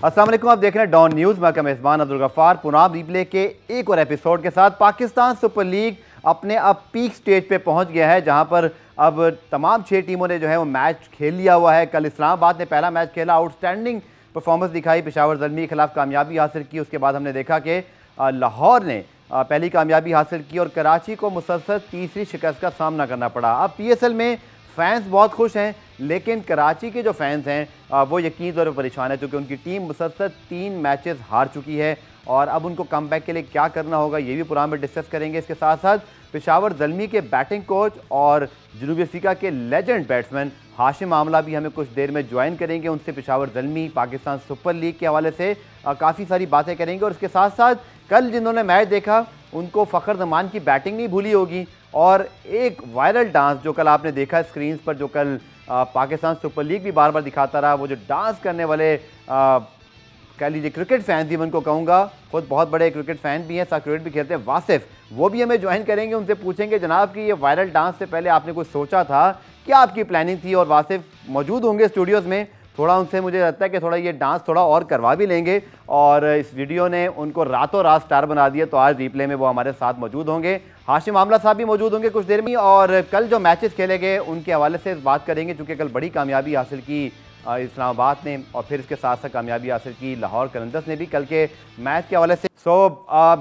अस्सलाम वालेकुम, आप देख रहे हैं डॉन न्यूज़। मैं मेज़बान अब्दुल गफ्फार पुनाब रिप्ले के एक और एपिसोड के साथ। पाकिस्तान सुपर लीग अपने अब पीक स्टेज पे पहुंच गया है, जहां पर अब तमाम 6 टीमों ने जो है वो मैच खेल लिया हुआ है। कल इस्लामाबाद ने पहला मैच खेला, आउटस्टैंडिंग परफॉर्मेंस दिखाई, पेशावर ज़ल्मी के खिलाफ कामयाबी हासिल की। उसके बाद हमने देखा कि लाहौर ने पहली कामयाबी हासिल की और कराची को मुसलसल तीसरी शिकस्त का सामना करना पड़ा। अब PSL में फैंस बहुत खुश हैं, लेकिन कराची के जो फैंस हैं वो यकीनी तौर पर परेशान है, क्योंकि उनकी टीम मुसलसल 3 मैचेस हार चुकी है और अब उनको कमबैक के लिए क्या करना होगा ये भी प्रोग्राम में डिस्कस करेंगे। इसके साथ साथ पेशावर ज़ल्मी के बैटिंग कोच और जनूबी अफ्रीका के लेजेंड बैट्समैन हाशिम आमला भी हमें कुछ देर में ज्वाइन करेंगे। उनसे पेशावर ज़ल्मी, पाकिस्तान सुपर लीग के हवाले से काफ़ी सारी बातें करेंगे। और इसके साथ साथ कल जिन्होंने मैच देखा उनको फ़खर ज़मान की बैटिंग नहीं भूली होगी, और एक वायरल डांस जो कल आपने देखा स्क्रीन्स पर, जो कल पाकिस्तान सुपर लीग भी बार बार दिखाता रहा, वो जो डांस करने वाले कह लीजिए क्रिकेट फ़ैन भी मैं उनको कहूँगा, खुद बहुत बड़े क्रिकेट फ़ैन भी हैं, साथ क्रिकेट भी खेलते हैं, वासिफ, वो भी हमें ज्वाइन करेंगे। उनसे पूछेंगे जनाब कि ये वायरल डांस से पहले आपने कुछ सोचा था, क्या आपकी प्लानिंग थी? और वासिफ मौजूद होंगे स्टूडियोज़ में, थोड़ा उनसे मुझे लगता है कि थोड़ा ये डांस थोड़ा और करवा भी लेंगे। और इस वीडियो ने उनको रातों रात स्टार बना दिया, तो आज रिप्ले में वो हमारे साथ मौजूद होंगे। हाशिम आमला साहब भी मौजूद होंगे कुछ देर में, और कल जो मैचेस खेले गए उनके हवाले से बात करेंगे, क्योंकि कल बड़ी कामयाबी हासिल की इस्लामाबाद ने, और फिर इसके साथ साथ कामयाबी हासिल की लाहौर कलंदर्स ने भी कल के मैच के हवाले से।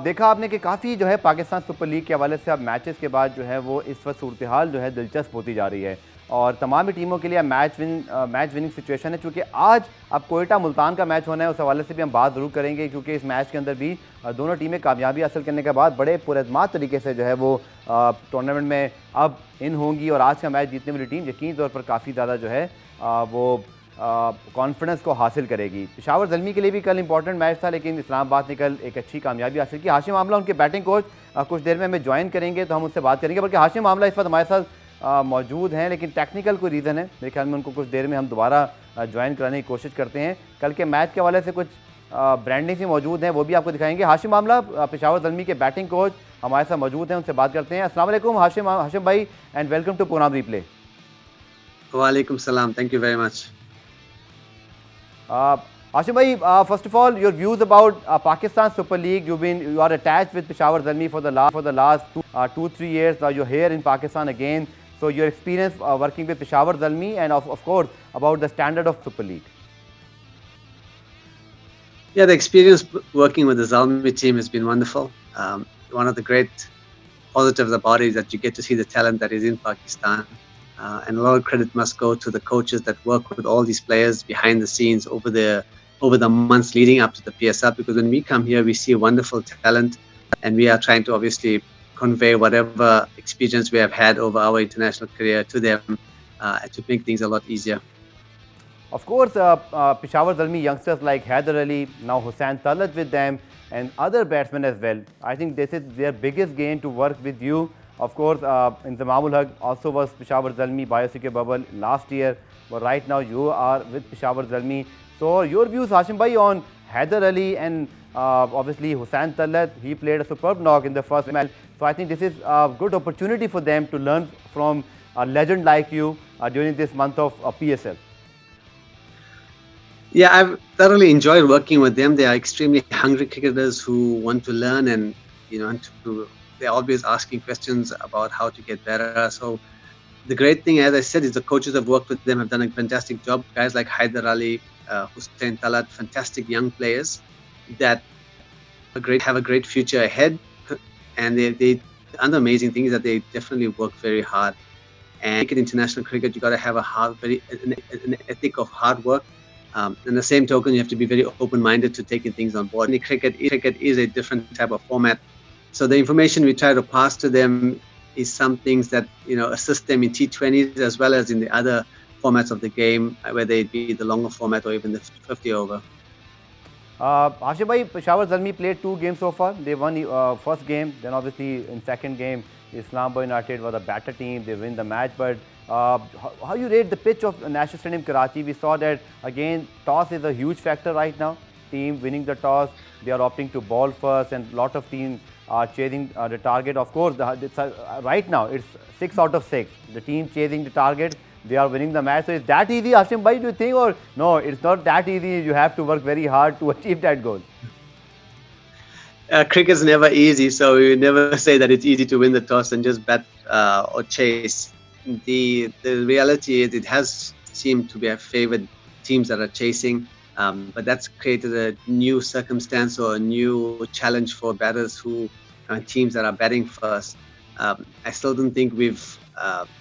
देखा आपने कि काफ़ी जो है पाकिस्तान सुपर लीग के हवाले से अब मैचेस के बाद जो है वो इस वक्त सूरत हाल जो है दिलचस्प होती जा रही है, और तमाम ही टीमों के लिए मैच विनिंग सिचुएशन है। चूँकि आज अब कोयटा मुल्तान का मैच होना है, उस हवाले से भी हम बात ज़रूर करेंगे, क्योंकि इस मैच के अंदर भी दोनों टीमें कामयाबी हासिल करने के बाद बड़े पुरअज़मात तरीके से जो है वो टूर्नामेंट में अब इन होंगी, और आज का मैच जीतने वाली टीम यकीनी तौर पर काफ़ी ज़्यादा जो है वो कॉन्फिडेंस को हासिल करेगी। पेशावर ज़ल्मी के लिए भी कल इंपॉर्टेंट मैच था, लेकिन इस्लामाबाद ने कल एक अच्छी कामयाबी हासिल की। हाशिम आमला उनके बैटिंग कोच कुछ देर में हमें ज्वाइन करेंगे, तो हम उससे बात करेंगे। बल्कि हाशिम आमला इस वक्त हमारे साथ मौजूद हैं, लेकिन टेक्निकल कोई रीज़न है, मेरे ख्याल में उनको कुछ देर में हम दोबारा ज्वाइन कराने की कोशिश करते हैं। कल के मैच के हवाले से कुछ ब्रांडिंग से मौजूद हैं, वो भी आपको दिखाएंगे। हाशिम आमला पेशावर ज़ल्मी के बैटिंग कोच हमारे साथ मौजूद हैं, उनसे बात करते हैं। अस्सलाम वालेकुम हाशिम भाई, and welcome to programme replay. वालेकुम सलाम, thank you very much. Hashim bhai, first of all, your views about Pakistan Super League. You are attached with Peshawar Zalmis for the last 2-3 years. Now you're here in Pakistan again. So your experience working with Peshawar Zalmi, and of course about the standard of Super League. Yeah, the experience working with the Zalmi team has been wonderful. One of the great positives about it is that you get to see the talent that is in Pakistan. And a lot of credit must go to the coaches that work with all these players behind the scenes over the months leading up to the PSL, because when we come here we see wonderful talent, and we are trying to obviously convey whatever experience we have had over our international career to them to make things a lot easier. Of course, Peshawar Zalmi youngsters like Haider Ali, now Hussain Talat with them, and other batsmen as well. I think this is their biggest gain to work with you. Of course, Inzamamul Haq also was Peshawar Zalmi biosecure bubble last year, but right now you are with Peshawar Zalmi. So your views, Hashim bhai, on Haider Ali and obviously Hussain Talat. He played a superb knock in the first match. So I think this is a good opportunity for them to learn from a legend like you during this month of PSL. Yeah, I've thoroughly enjoyed working with them. They are extremely hungry cricketers who want to learn, and they're always asking questions about how to get better. So the great thing, as I said, is the coaches who have worked with them have done a fantastic job. Guys like Haider Ali, Hussain Talat, fantastic young players that have a great future ahead. And the other amazing thing is that they definitely work very hard. And in international cricket, you got to have an ethic of hard work. In the same token, you have to be very open-minded to taking things on board. Cricket is a different type of format. So the information we try to pass to them is some things that assist them in T20s as well as in the other formats of the game, whether it be the longer format or even the 50 over. Hashim bhai, Peshawar Zalmi played 2 games so far. They won first game, then obviously in second game, Islamabad United was a better team. They win the match. But how you rate the pitch of National Stadium Karachi? We saw that again, toss is a huge factor right now. Team winning the toss, they are opting to ball first, and lot of teams are chasing the target. Of course, right now it's 6 out of 6. The team chasing the target, they are winning the match. So is that easy, Hashim bhai, do you think? Or no, it's not that easy. You have to work very hard to achieve that goal. Cricket's never easy, so we never say that it's easy to win the toss and just bat or chase. The reality is it has seemed to be a favored teams that are chasing, but that's created a new circumstance or a new challenge for batters who teams that are batting first. I still don't think we've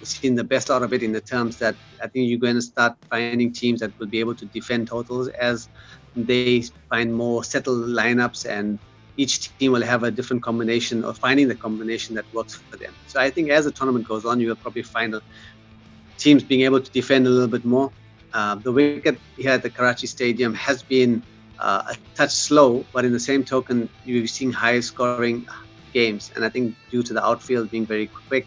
seen the best out of it in the terms that I think you're going to start finding teams that will be able to defend totals as they find more settled lineups, and each team will have a different combination or finding the combination that works for them. So I think as the tournament goes on, you will probably find teams being able to defend a little bit more. The wicket here at the Karachi Stadium has been a touch slow, but in the same token, you're seeing high scoring games. And I think due to the outfield being very quick,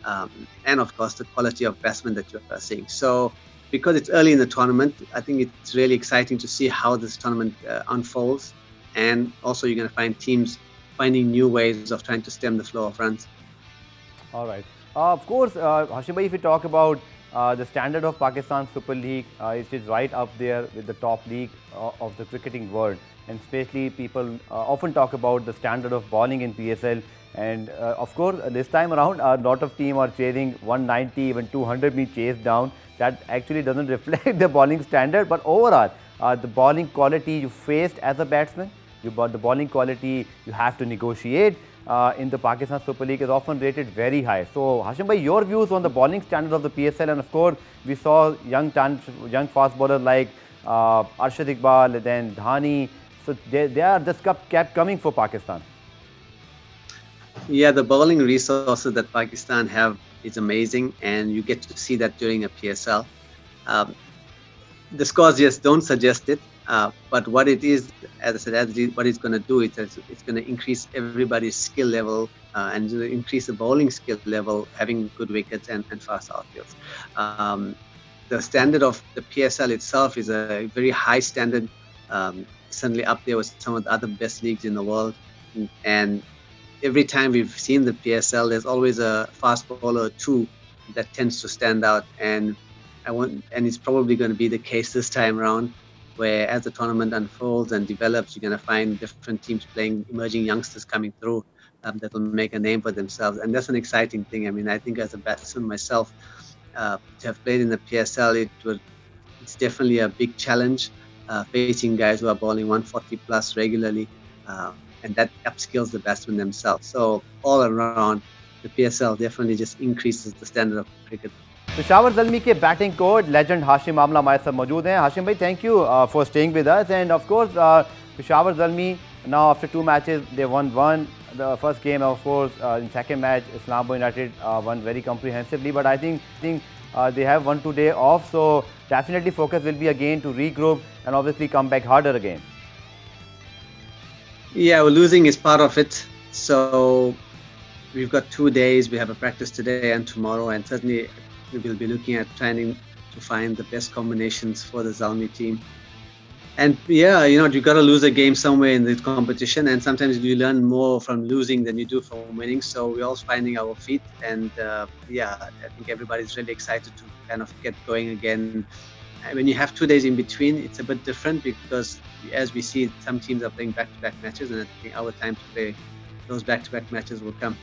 and of course the quality of batsmen that you're seeing. So because it's early in the tournament, I think it's really exciting to see how this tournament unfolds. And also you're going to find teams finding new ways of trying to stem the flow of runs. All right. Of course, Hashim bhai, if we talk about the standard of Pakistan Super League, it is right up there with the top league of the cricketing world. And especially people often talk about the standard of bowling in PSL. And of course, this time around, a lot of teams are chasing 190, even 200 being chased down. That actually doesn't reflect the bowling standard. But overall, the bowling quality you faced as a batsman, the bowling quality you have to negotiate in the Pakistan Super League is often rated very high. So, Hashim bhai, your views on the bowling standard of the PSL, and of course, we saw young fast bowlers like Arshad Iqbal, then Dhani. So, they are just kept coming for Pakistan. Yeah, the bowling resources that Pakistan have is amazing, and you get to see that during a PSL. The scores just don't suggest it. But what it is, as I said, what it's going to do is it's going to increase everybody's skill level and increase the bowling skill level, having good wickets and fast outfields. The standard of the PSL itself is a very high standard, certainly up there with some of the other best leagues in the world. And every time we've seen the PSL, there's always a fast bowler or two that tends to stand out. And it's probably going to be the case this time around, where as the tournament unfolds and develops, you're going to find different teams playing, emerging youngsters coming through that will make a name for themselves. And that's an exciting thing. I mean, I think as a batsman myself, to have played in the PSL, it's definitely a big challenge, facing guys who are bowling 140 plus regularly, and that upskills the batsmen themselves. So all around, the PSL definitely just increases the standard of cricket. Peshawar Zalmi के batting coach legend Hashim Amla हमारे साथ मौजूद हैं. हाशिम भाई, thank you for staying with us. End of course Peshawar Zalmi, now after 2 matches, they won one. The first game, of course, in second match, Islamabad United won very comprehensively. But I think they have 1-2 days off, so definitely focus will be again to regroup and obviously come back harder again. Yeah, well, losing is part of it. So we've got 2 days. We have a practice today and tomorrow, and certainly we will be looking at trying to find the best combinations for the Zalmi team. And yeah, you've got to lose a game somewhere in the competition, and sometimes you learn more from losing than you do from winning. So we're all finding our feet, and yeah, I think everybody's really excited to kind of get going again. And when you have 2 days in between, it's a bit different because, as we see, some teams are playing back-to-back matches, and I think our time to play those back-to-back matches will come.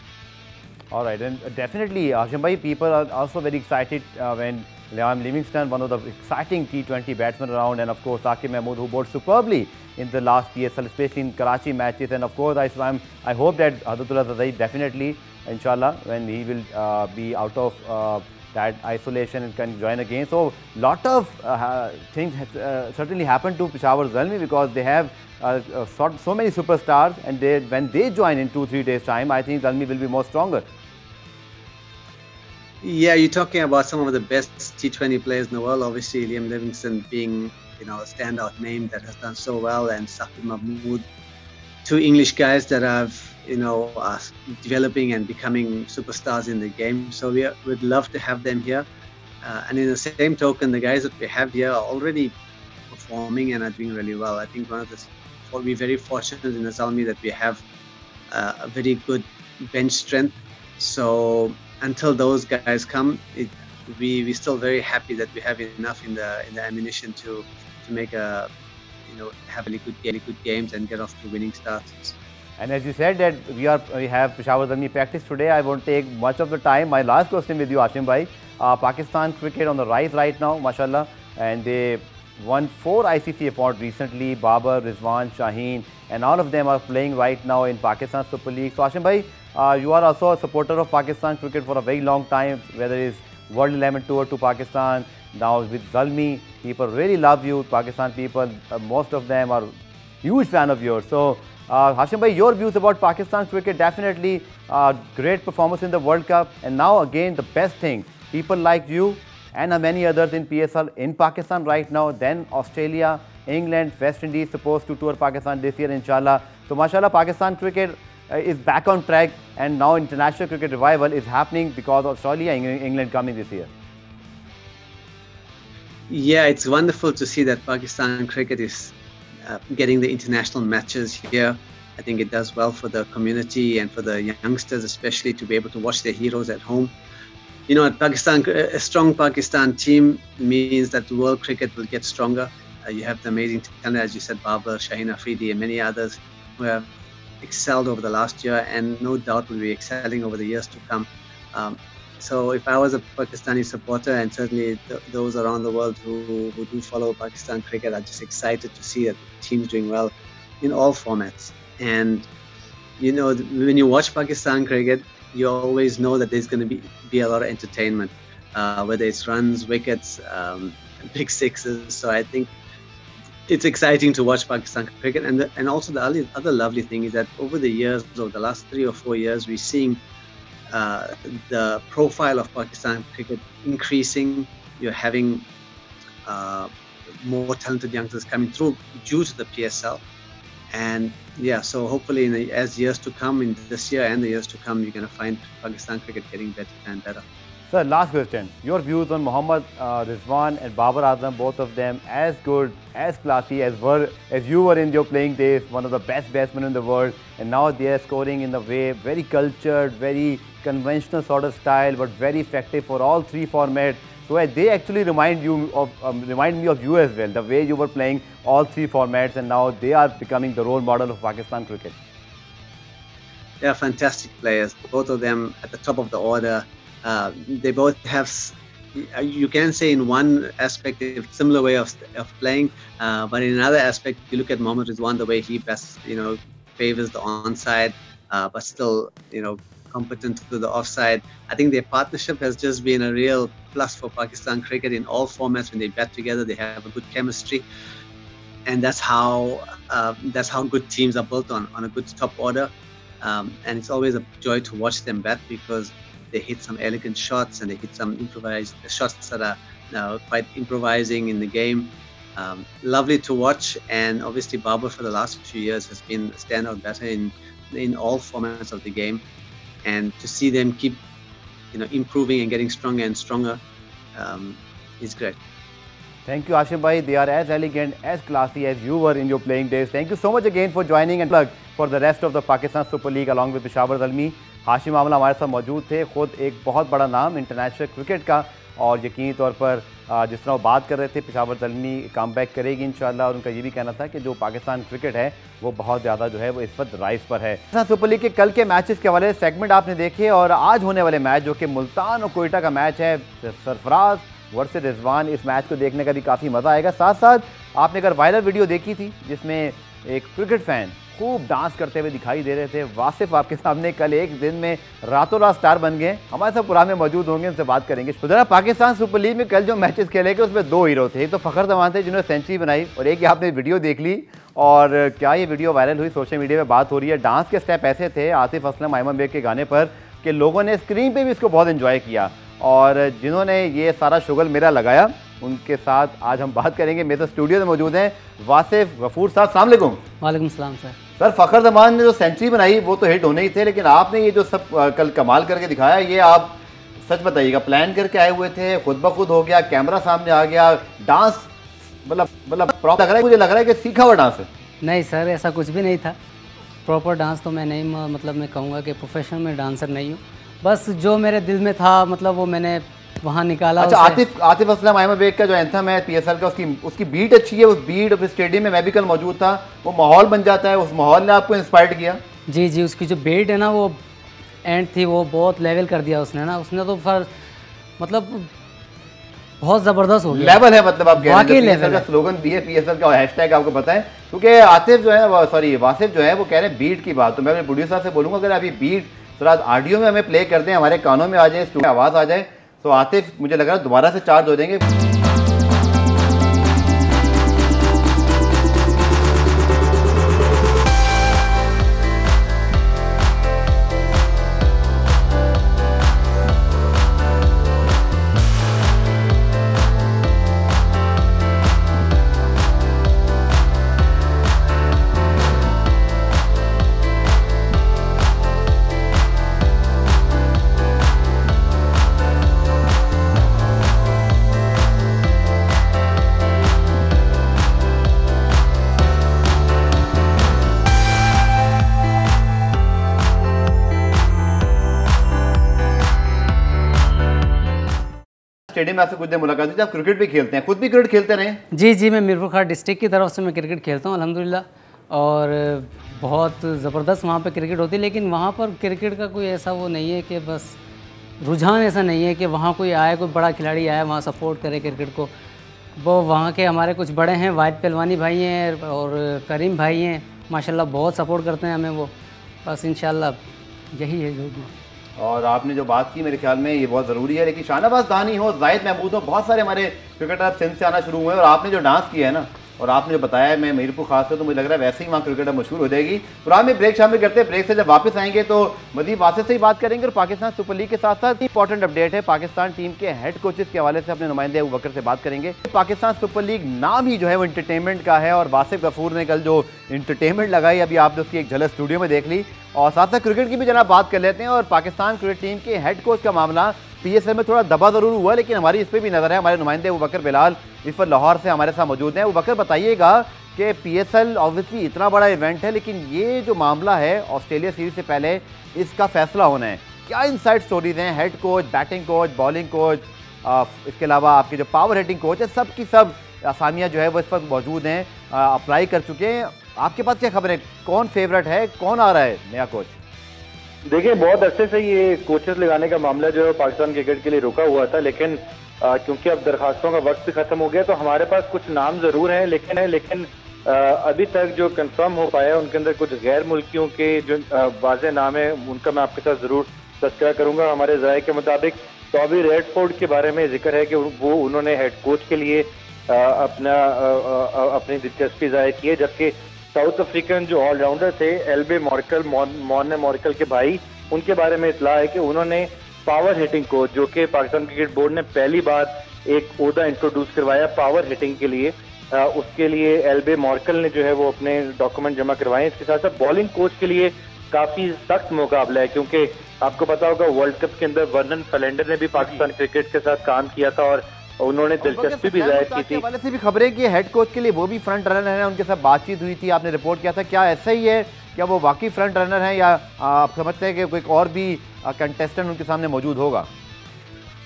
All right, and definitely, Hashim bhai, people are also very excited when Liam Livingstone, one of the exciting T20 batsmen around, and of course Saqib Mahmood, who bowled superbly in the last PSL, especially in Karachi matches. And of course, I hope that Hadratullah Zazai definitely, inshallah, when he will be out of that isolation and can join again. So, lot of things certainly happened to Peshawar Zalmi because they have so many superstars, and when they join in 2-3 days' time, I think Zalmi will be more stronger. Yeah, you're talking about some of the best T20 players in the world. Obviously, Liam Livingstone being, a standout name that has done so well, and Saqib Mahmood, 2 English guys that are developing and becoming superstars in the game. So we'd love to have them here. And in the same token, the guys that we have here are already performing and are doing really well. I think we're very fortunate in the Zalmi that we have a very good bench strength. So until those guys come, we're still very happy that we have enough in the ammunition to make have really good games and get off to winning starts. And as you said that we have Peshawar Zalmis practice today, I won't take much of the time. My last question with you, Hashim bhai. Pakistan cricket on the rise right now, mashallah, and they won 4 ICC awards recently. Babar, Rizwan, Shaheen, and all of them are playing right now in Pakistan Super League. So Hashim bhai, you are also a supporter of Pakistan cricket for a very long time, whether it's World 11 Tour to Pakistan, now with Zalmi. People really love you, Pakistan people. Most of them are huge fan of yours. So Hashim bhai, your views about Pakistan cricket, definitely great performance in the World Cup, and now again the best thing, people like you and many others in PSL in Pakistan right now, then Australia, England, West Indies supposed to tour Pakistan this year inshallah. So mashallah, Pakistan cricket is back on track, and now international cricket revival is happening because of Australia and England coming this year. Yeah, it's wonderful to see that Pakistan cricket is getting the international matches here. I think it does well for the community and for the youngsters especially to be able to watch their heroes at home. You know, Pakistan, a strong Pakistan team means that world cricket will get stronger. You have the amazing talent, as you said, Babar, Shaheen Afridi, and many others who have excelled over the last year and no doubt will be excelling over the years to come. So if I was a Pakistani supporter, and certainly those around the world who do follow Pakistan cricket, are just excited to see that the team's doing well in all formats. And you know, when you watch Pakistan cricket, you always know that there's going to be a lot of entertainment, whether it's runs, wickets, big sixes. So I think it's exciting to watch Pakistan cricket. And also the other lovely thing is that over the years, over the last 3 or 4 years, we're seeing the profile of Pakistan cricket increasing. You're having more talented youngsters coming through due to the PSL. And yeah, so hopefully as years to come, in this year and the years to come, you're going to find Pakistan cricket getting better and better. Sir, last question. Your views on Mohammad Rizwan and Babar Azam, both of them as good, as classy as you were in your playing days, one of the best batsmen in the world, and now they are scoring in the way, very cultured, very conventional sort of style, but very effective for all 3 formats. So they actually remind me of you as well, the way you were playing all 3 formats, and now they are becoming the role model of Pakistan cricket. They are fantastic players, both of them at the top of the order. They both have, you can say in one aspect, a similar way of playing, but in another aspect, you look at Mohammad Rizwan, the way he best, favors the onside, but still, competent to the offside. I think their partnership has just been a real plus for Pakistan cricket in all formats. When they bat together, they have a good chemistry, and that's how good teams are built on a good top order. And it's always a joy to watch them bat because they hit some elegant shots and they hit some improvised shots that are quite improvising in the game. Lovely to watch, and obviously Babar for the last few years has been a standout batter in all formats of the game, and to see them keep improving and getting stronger and stronger is great. Thank you, Hashim bhai. They are as elegant, as classy as you were in your playing days. Thank you so much again for joining, and plug for the rest of the Pakistan Super League along with Peshawar Zalmis. Hashim Amla हमारे साथ मौजूद थे, खुद एक बहुत बड़ा नाम international cricket का, और यकीनी तौर पर जिस तरह वो बात कर रहे थे, पेशावर ज़ल्मी कम बैक करेगी इंशाल्लाह, और उनका ये भी कहना था कि जो पाकिस्तान क्रिकेट है वो बहुत ज़्यादा जो है वो इस वक्त राइज पर है। सुपर लीग के कल के मैचेस के हवाले से सेगमेंट आपने देखे, और आज होने वाले मैच जो कि मुल्तान और कोयटा का मैच है, सरफराज वर्सेस रिजवान, इस मैच को देखने का भी काफ़ी मज़ा आएगा। साथ साथ आपने अगर वायरल वीडियो देखी थी जिसमें एक क्रिकेट फ़ैन खूब डांस करते हुए दिखाई दे रहे थे, वासिफ आपके सामने कल एक दिन में रातों रात स्टार बन गए, हमारे साथ पुराने मौजूद होंगे, उनसे बात करेंगे। जरा पाकिस्तान सुपर लीग में कल जो मैचेस खेले गए उसमें 2 हीरो थे, एक तो फ़खर जमान थे जिन्होंने सेंचुरी बनाई, और एक आपने वीडियो देख ली, और क्या ये वीडियो वायरल हुई, सोशल मीडिया पर बात हो रही है। डांस के स्टेप ऐसे थे आतिफ असलम आयमन बेग के गाने पर कि लोगों ने स्क्रीन पर भी इसको बहुत इन्जॉय किया, और जिन्होंने ये सारा शुगल मेरा लगाया उनके साथ आज हम बात करेंगे। मेरे तो स्टूडियो में मौजूद हैं वासिफ गफूर साहब। अस्सलाम वालेकुम। वालेकुम सलाम सर। सर, फ़खर जमान ने जो सेंचुरी बनाई वो तो हिट होने ही थे, लेकिन आपने ये जो सब कल कमाल करके दिखाया, ये आप सच बताइएगा प्लान करके आए हुए थे, खुद ब खुद हो गया, कैमरा सामने आ गया, डांस मतलब प्रॉपर लग रहा है, मुझे लग रहा है कि सीखा हुआ डांस है? नहीं सर, ऐसा कुछ भी नहीं था। प्रॉपर डांस तो मैं नहीं, मतलब मैं कहूँगा कि प्रोफेशनल में डांसर नहीं हूँ, बस जो मेरे दिल में था मतलब वो मैंने वहाँ निकाला। अच्छा, Atif Aslam I am back का जो एंथम है PSL का, उसकी बीट अच्छी है। उस बीट और स्टेडियम में मैं भी कल मौजूद था, वो माहौल बन जाता है, उस माहौल ने आपको इंस्पायर्ड किया? जी जी, उसकी जो बीट है ना वो एंड थी, वो बहुत लेवल कर दिया उसने ना, उसने तो मतलब बहुत ज़बरदस्त हो गया लेवल है। मतलब आप कह रहे हैं PSL का स्लोगन भी है, PSL का हैशटैग आपको पता है, क्योंकि आतिफ जो है सॉरी वासिफ जो है वो कह रहे हैं बीट की बात। तो मैं अपने प्रोड्यूसर से बोलूँगा अगर अभी बीट थोड़ा ऑडियो में हमें प्ले कर दें, हमारे कानों में आ जाए, स्टूडियो आवाज़ आ जाए, तो आतिफ मुझे लग रहा है दोबारा से चार्ज हो जाएंगे। स्टेडियम में आपसे कुछ देर मुलाकात हुई, आप क्रिकेट भी खेलते हैं, खुद भी क्रिकेट खेलते रहे? जी जी, मैं मीरपुर खास डिस्ट्रिक्ट की तरफ से मैं क्रिकेट खेलता हूँ अल्हम्दुलिल्लाह, और बहुत ज़बरदस्त वहाँ पे क्रिकेट होती है। लेकिन वहाँ पर क्रिकेट का कोई ऐसा वो नहीं है कि बस रुझान ऐसा नहीं है कि वहाँ कोई आए, कोई बड़ा खिलाड़ी आए वहाँ सपोर्ट करे क्रिकेट को। वो वहाँ के हमारे कुछ बड़े हैं, वाहिद पहलवानी भाई हैं और करीम भाई हैं, माशाल्लाह बहुत सपोर्ट करते हैं हमें वो। बस इंशाल्लाह यही है जो भी। और आपने जो बात की मेरे ख्याल में ये बहुत ज़रूरी है, लेकिन शाहनवाज दानी हो, जाहिद महमूद हो, बहुत सारे हमारे क्रिकेटर सिंध से आना शुरू हुए हैं। और आपने जो डांस किया है ना, और आपने जो बताया, मैं मीरपुर खास है तो मुझे लग रहा है वैसे ही वहाँ क्रिकेटर मशहूर हो जाएगी। पुराने में ब्रेक शामिल करते हैं, ब्रेक से जब वापस आएंगे तो मजीद वासिफ से ही बात करेंगे। और पाकिस्तान सुपर लीग के साथ साथ इंपॉर्टेंट अपडेट है, पाकिस्तान टीम के हेड कोचेस के हवाले से अपने नुमाइंदे अबू बकर से बात करेंगे। पाकिस्तान सुपर लीग नाम ही जो है वो इंटरटेनमेंट का है, और वासिफ गफूर ने कल जो इंटरटेनमेंट लगाई, अभी आपने उसकी एक झलक स्टूडियो में देख ली। और साथ साथ क्रिकेट की भी जनाब बात कर लेते हैं। और पाकिस्तान क्रिकेट टीम के हेड कोच का मामला PSL में थोड़ा दबा ज़रूर हुआ, लेकिन हमारी इस पर भी नज़र है। हमारे नुमाइंदे अबू बकर बिलाल इस पर लाहौर से हमारे साथ मौजूद हैं। अबू बकर बताइएगा कि PSL ऑब्वियसली इतना बड़ा इवेंट है, लेकिन ये जो मामला है ऑस्ट्रेलिया सीरीज़ से पहले इसका फैसला होना है, क्या इनसाइड स्टोरीज़ हैं? Head coach, batting coach, bowling coach, इसके अलावा आपके जो पावर हिटिंग कोच है, सब की सब असामियाँ जो है वो इस वक्त मौजूद हैं, अप्लाई कर चुके हैं। आपके पास क्या खबर है, कौन फेवरेट है, कौन आ रहा है नया कोच? देखिए, बहुत अरसे से ये कोचेस लगाने का मामला जो है पाकिस्तान क्रिकेट के लिए रुका हुआ था, लेकिन क्योंकि अब दरखास्तों का वक्त भी खत्म हो गया तो हमारे पास कुछ नाम जरूर हैं, लेकिन अभी तक जो कंफर्म हो पाया उनके अंदर कुछ गैर मुल्कियों के जो वाज़ेह नाम है उनका मैं आपके साथ जरूर तज़किरा करूंगा। हमारे ज़राए के मुताबिक टॉबी रेडफोर्ड के बारे में जिक्र है कि वो उन्होंने हेड कोच के लिए अपनी दिलचस्पी जाहिर की है, जबकि साउथ अफ्रीकन जो ऑलराउंडर थे एल्बे मॉर्कल, मॉर्ने मॉर्कल के भाई, उनके बारे में इतला है कि उन्होंने पावर हिटिंग कोच, जो कि पाकिस्तान क्रिकेट बोर्ड ने पहली बार एक ओहदा इंट्रोड्यूस करवाया पावर हिटिंग के लिए, उसके लिए एल्बे मॉर्कल ने जो है वो अपने डॉक्यूमेंट जमा करवाए। इसके साथ साथ बॉलिंग कोच के लिए काफी सख्त मुकाबला है, क्योंकि आपको पता होगा वर्ल्ड कप के अंदर वर्नन फलेंडर ने भी पाकिस्तान क्रिकेट के साथ काम किया था और उन्होंने दिलचस्पी भी जाहिर की थी। वाले से भी खबरें कि हेड कोच के लिए वो भी फ्रंट रनर हैं, उनके साथ बातचीत हुई थी, आपने रिपोर्ट किया था, क्या ऐसा ही है? क्या वो वाकई फ्रंट रनर हैं, या आप समझते हैं कि कोई और भी कंटेस्टेंट उनके सामने मौजूद होगा?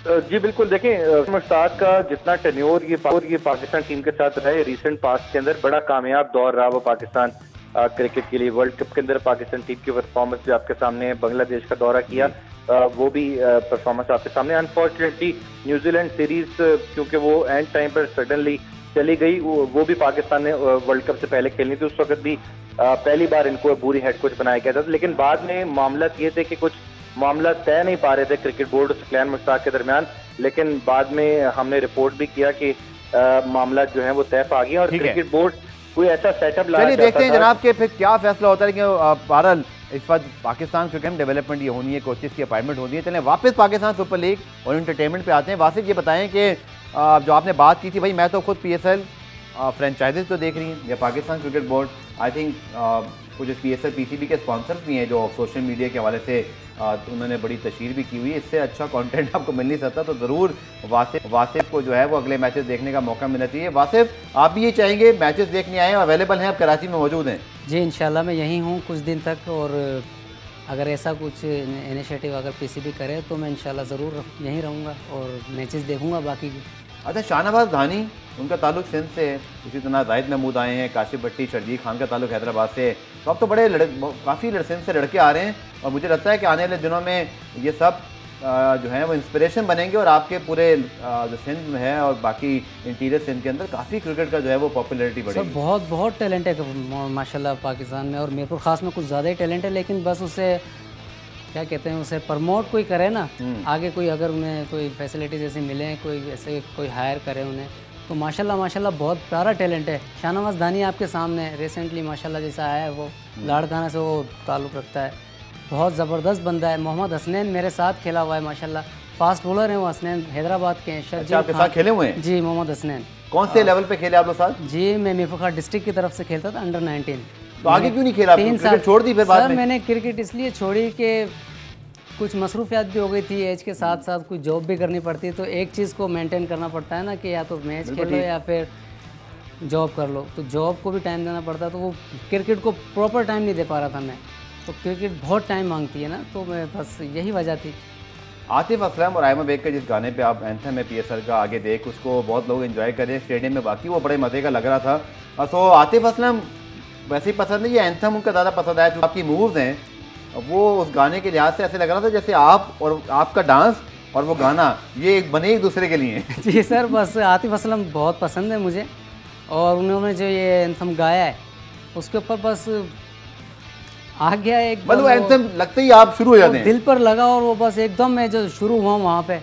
जी बिल्कुल, देखें मुश्ताक का जितना टेन्योर ये पाकिस्तान टीम के साथ रहे रिसेंट पास्ट के अंदर, बड़ा कामयाब दौर रहा वो पाकिस्तान क्रिकेट के लिए। वर्ल्ड कप के अंदर पाकिस्तान टीम की परफॉर्मेंस भी आपके सामने है, बांग्लादेश का दौरा किया, वो भी परफॉर्मेंस आपके सामने। अनफॉर्चुनेटली न्यूजीलैंड सीरीज क्योंकि वो एंड टाइम पर सडनली चली गई, वो भी पाकिस्तान ने वर्ल्ड कप से पहले खेलनी थी, उस वक्त भी पहली बार इनको बुरी हेड कोच बनाया गया था। लेकिन बाद में मामला ये थे कि कुछ मामला तय नहीं पा रहे थे क्रिकेट बोर्ड और सुफियान मुश्ताक के दरमियान, लेकिन बाद में हमने रिपोर्ट भी किया कि मामला जो है वो तय पा गया और क्रिकेट बोर्ड कोई ऐसा सेटअप लाया। चलिए देखते हैं जनाब के फिर क्या फैसला होता है, लेकिन बहरहाल इस वक्त पाकिस्तान क्रिकेट डेवलपमेंट ये होनी है, कोचेस की अपॉइंटमेंट होनी है। चलें वापस पाकिस्तान सुपर लीग और एंटरटेनमेंट पे आते हैं। वासिफ ये बताएं कि जो आपने बात की थी, भाई मैं तो खुद PSL फ्रेंचाइजेज तो देख रही हैं या Pakistan cricket board, I think कुछ PSL PCB के स्पॉन्सर्स भी हैं जो सोशल मीडिया के हवाले से उन्होंने बड़ी तशहीर भी की हुई है। इससे अच्छा कंटेंट आपको मिल नहीं सकता, तो ज़रूर वासिफ को जो है वो अगले मैचेस देखने का मौका मिलना चाहिए। वासिफ, आप भी ये चाहेंगे मैचेस देखने आए, अवेलेबल हैं, आप कराची में मौजूद हैं? जी इंशाल्लाह मैं यहीं हूँ कुछ दिन तक, और अगर ऐसा कुछ इनिशिएटिव अगर पीसीबी करे तो मैं इंशाल्लाह ज़रूर यहीं रहूँगा और मैचेस देखूँगा बाकी की। अच्छा, शाहनवाज धानी, उनका ताल्लुक सिंध से है, इसी तरह जाहिद महमूद आए हैं, काशिफ भट्टी, शर्जील खान का ताल्लुक हैदराबाद से, तो अब तो बड़े काफ़ी सिंध से लड़के आ रहे हैं और मुझे लगता है कि आने वाले दिनों में ये सब जो है वो इंस्पिरेशन बनेंगे और आपके पूरे जो सिंध में है और बाकी इंटीरियर सिंध के अंदर काफ़ी क्रिकेट का जो है वो पॉपुलैरिटी बढ़ेगी। सर बहुत टैलेंट है माशाल्लाह पाकिस्तान में, और मीरपुर ख़ास में कुछ ज़्यादा ही टैलेंट है, लेकिन बस उसे क्या कहते हैं, उसे प्रमोट कोई करे ना आगे, कोई अगर उन्हें कोई फैसिलिटीज़ ऐसी मिलें, कोई ऐसे कोई हायर करे उन्हें, तो माशाल्लाह बहुत प्यारा टैलेंट है। शाहनवाज धानी आपके सामने रिसेंटली माशाल्लाह जैसा आया है, वो लाड़काना से वो ताल्लुक़ रखता है, बहुत ज़बरदस्त बंदा है। मोहम्मद हसनैन मेरे साथ खेला हुआ है माशाल्लाह, फास्ट बॉलर हैं वो हसनैन, हैदराबाद के हैं। अच्छा, आपके साथ खेले हुए हैं? जी, मोहम्मद हसनैन। कौन से लेवल पे खेले आप लोग साथ? जी, मैं मीरपुर डिस्ट्रिक्ट की तरफ से खेलता था, अंडर 19। तो आगे क्यों नहीं खेला? 3 साल छोड़ दी फिर बाद में? सर मैंने क्रिकेट इसलिए छोड़ी कि कुछ मसरूफियात भी हो गई थी, एज के साथ साथ कुछ जॉब भी करनी पड़ती है, तो एक चीज़ को मेंटेन करना पड़ता है ना कि या तो मैच खेलो या फिर जॉब कर लो, तो जॉब को भी टाइम देना पड़ता है, तो वो क्रिकेट को प्रॉपर टाइम नहीं दे पा रहा था मैं, तो क्रिकेट बहुत टाइम मांगती है ना, तो मैं बस यही वजह थी। आतिफ असलम और आयमा बेग के जिस गाने पे आप एंथम है PSL का आगे देख, उसको बहुत लोग एंजॉय कर रहे हैं स्टेडियम में, बाकी वो बड़े मज़े का लग रहा था। तो आतिफ असलम वैसे ही पसंद है, ये एंथम उनका ज़्यादा पसंद आया, जो आपकी मूव्स हैं वो उस गाने के लिहाज से ऐसे लग रहा था जैसे आप और आपका डांस और वो गाना ये बने एक दूसरे के लिए। जी सर, बस आतिफ असलम बहुत पसंद है मुझे, और उन्होंने जो ये एंथम गाया है उसके ऊपर बस आ गया एक, मतलब एंथम लगते ही आप शुरू हो जाते हैं, दिल पर लगा, और वो बस एकदम मैं जो शुरू हुआ वहाँ पे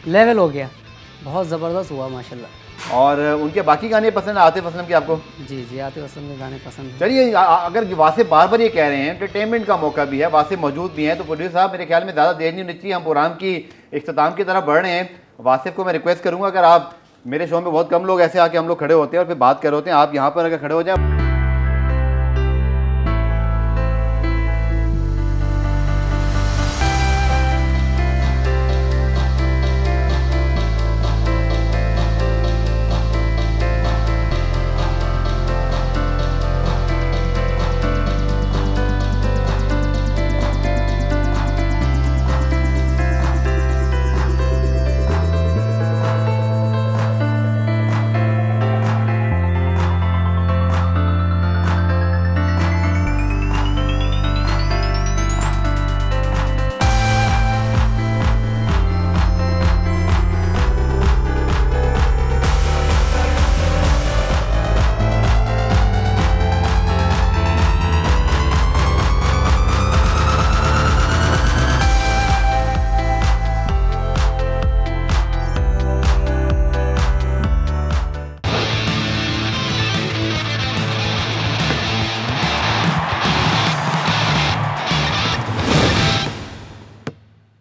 लेवल हो गया, बहुत ज़बरदस्त हुआ माशाल्लाह। और उनके बाकी गाने पसंद है आतिफ असलम के आपको? जी, आतिफ असलम के गाने पसंद है। चलिए, अगर वासिफ बार ये कह रहे हैं एंटरटेनमेंट का मौका भी है, वासिफ मौजूद भी हैं, तो प्रोड्यूसर साहब मेरे ख्याल में ज़्यादा देर नहीं होनी चाहिए, हम प्रोग्राम की इख्तिताम की तरफ बढ़ रहे हैं। वासिफ को मैं रिक्वेस्ट करूँगा, अगर आप मेरे शो में बहुत कम लोग ऐसे आके हम लोग खड़े होते हैं और फिर बात कर रहे होते हैं, आप यहाँ पर अगर खड़े हो जाए।